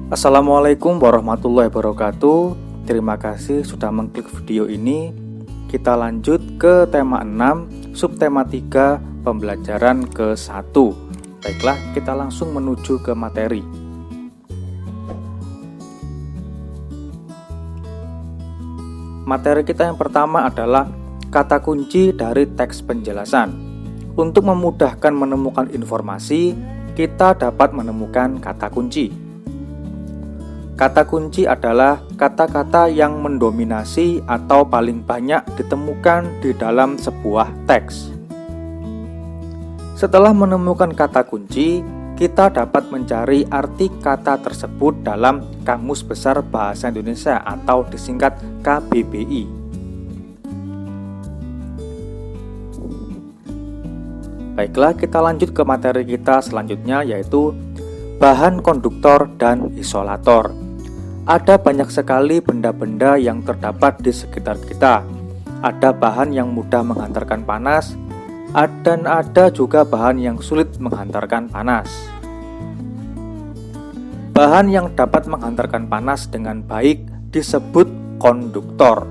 Assalamualaikum warahmatullahi wabarakatuh. Terima kasih sudah mengklik video ini. Kita lanjut ke tema 6, subtema 3, pembelajaran ke-1. Baiklah, kita langsung menuju ke materi. Materi kita yang pertama adalah kata kunci dari teks penjelasan. Untuk memudahkan menemukan informasi, kita dapat menemukan kata kunci. Kata kunci adalah kata-kata yang mendominasi atau paling banyak ditemukan di dalam sebuah teks. Setelah menemukan kata kunci, kita dapat mencari arti kata tersebut dalam Kamus Besar Bahasa Indonesia atau disingkat KBBI. Baiklah, kita lanjut ke materi kita selanjutnya, yaitu bahan konduktor dan isolator. Ada banyak sekali benda-benda yang terdapat di sekitar kita. Ada bahan yang mudah menghantarkan panas, dan ada juga bahan yang sulit menghantarkan panas. Bahan yang dapat menghantarkan panas dengan baik disebut konduktor.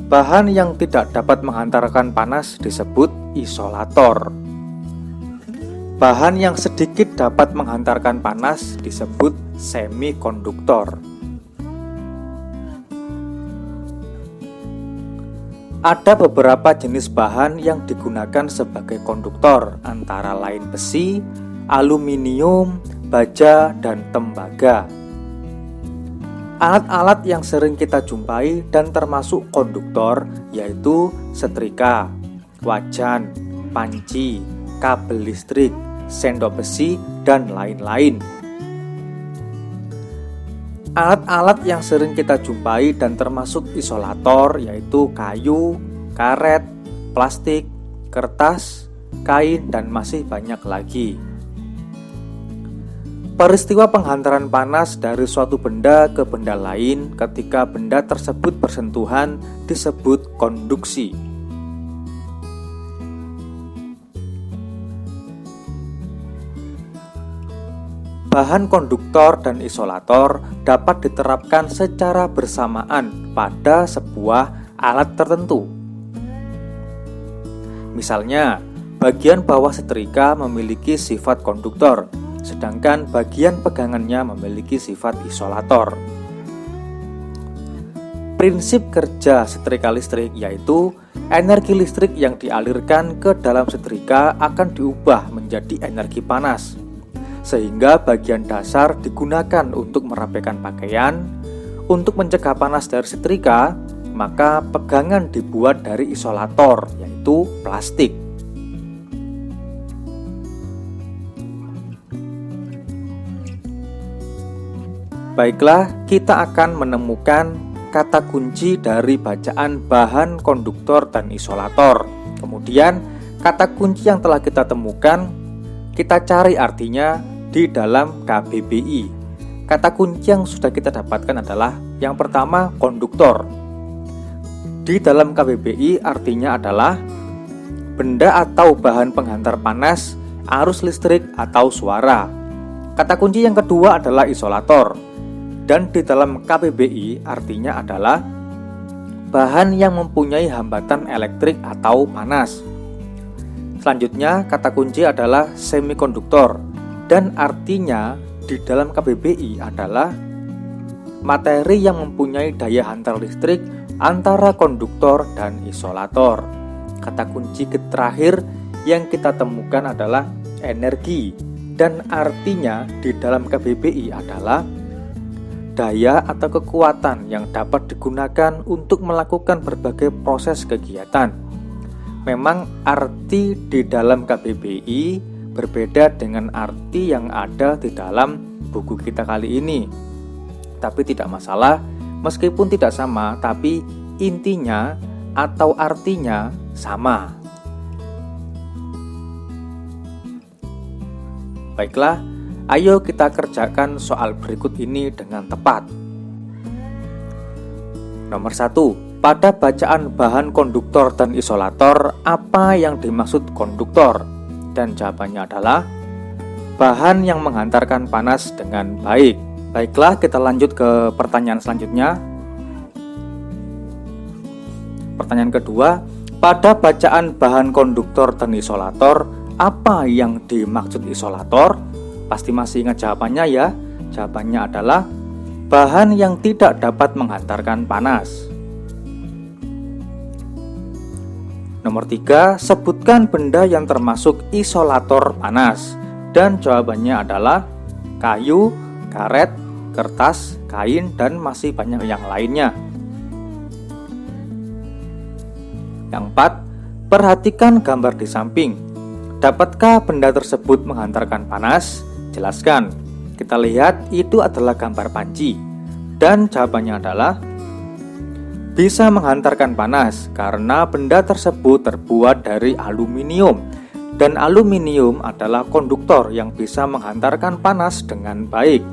Bahan yang tidak dapat menghantarkan panas disebut isolator. Bahan yang sedikit dapat menghantarkan panas disebut semikonduktor. Ada beberapa jenis bahan yang digunakan sebagai konduktor, antara lain besi, aluminium, baja, dan tembaga. Alat-alat yang sering kita jumpai dan termasuk konduktor yaitu setrika, wajan, panci, kabel listrik, sendok besi, dan lain-lain. Alat-alat yang sering kita jumpai dan termasuk isolator yaitu kayu, karet, plastik, kertas, kain, dan masih banyak lagi. Peristiwa penghantaran panas dari suatu benda ke benda lain ketika benda tersebut bersentuhan disebut konduksi. Bahan konduktor dan isolator dapat diterapkan secara bersamaan pada sebuah alat tertentu. Misalnya, bagian bawah setrika memiliki sifat konduktor, sedangkan bagian pegangannya memiliki sifat isolator. Prinsip kerja setrika listrik yaitu energi listrik yang dialirkan ke dalam setrika akan diubah menjadi energi panas, sehingga bagian dasar digunakan untuk merapikan pakaian. Untuk mencegah panas dari setrika, maka pegangan dibuat dari isolator, yaitu plastik. Baiklah, kita akan menemukan kata kunci dari bacaan bahan konduktor dan isolator. Kemudian, kata kunci yang telah kita temukan, kita cari artinya di dalam KBBI. Kata kunci yang sudah kita dapatkan adalah yang pertama, konduktor. Di dalam KBBI artinya adalah benda atau bahan penghantar panas, arus listrik, atau suara. Kata kunci yang kedua adalah isolator. Dan di dalam KBBI artinya adalah bahan yang mempunyai hambatan elektrik atau panas. Selanjutnya, kata kunci adalah semikonduktor, dan artinya di dalam KBBI adalah materi yang mempunyai daya hantar listrik antara konduktor dan isolator. Kata kunci terakhir yang kita temukan adalah energi, dan artinya di dalam KBBI adalah daya atau kekuatan yang dapat digunakan untuk melakukan berbagai proses kegiatan. Memang arti di dalam KBBI berbeda dengan arti yang ada di dalam buku kita kali ini. Tapi tidak masalah, meskipun tidak sama, tapi intinya atau artinya sama. Baiklah, ayo kita kerjakan soal berikut ini dengan tepat. Nomor 1. Pada bacaan bahan konduktor dan isolator, apa yang dimaksud konduktor? Dan jawabannya adalah bahan yang menghantarkan panas dengan baik. Baiklah, kita lanjut ke pertanyaan selanjutnya. Pertanyaan kedua, pada bacaan bahan konduktor dan isolator, apa yang dimaksud isolator? Pasti masih ingat jawabannya ya. Jawabannya adalah bahan yang tidak dapat menghantarkan panas. Nomor 3, sebutkan benda yang termasuk isolator panas. Dan jawabannya adalah kayu, karet, kertas, kain, dan masih banyak yang lainnya. Yang 4, perhatikan gambar di samping. Dapatkah benda tersebut menghantarkan panas? Jelaskan. Kita lihat itu adalah gambar panci. Dan jawabannya adalah bisa menghantarkan panas karena benda tersebut terbuat dari aluminium. Dan aluminium adalah konduktor yang bisa menghantarkan panas dengan baik.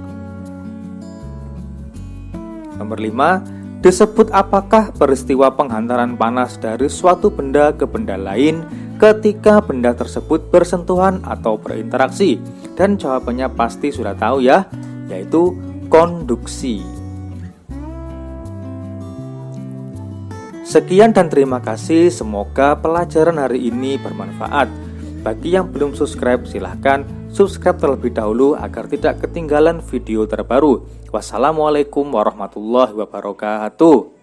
Nomor 5, disebut apakah peristiwa penghantaran panas dari suatu benda ke benda lain ketika benda tersebut bersentuhan atau berinteraksi. Dan jawabannya pasti sudah tahu ya, yaitu konduksi. Sekian dan terima kasih, semoga pelajaran hari ini bermanfaat. Bagi yang belum subscribe, silahkan subscribe terlebih dahulu agar tidak ketinggalan video terbaru. Wassalamualaikum warahmatullahi wabarakatuh.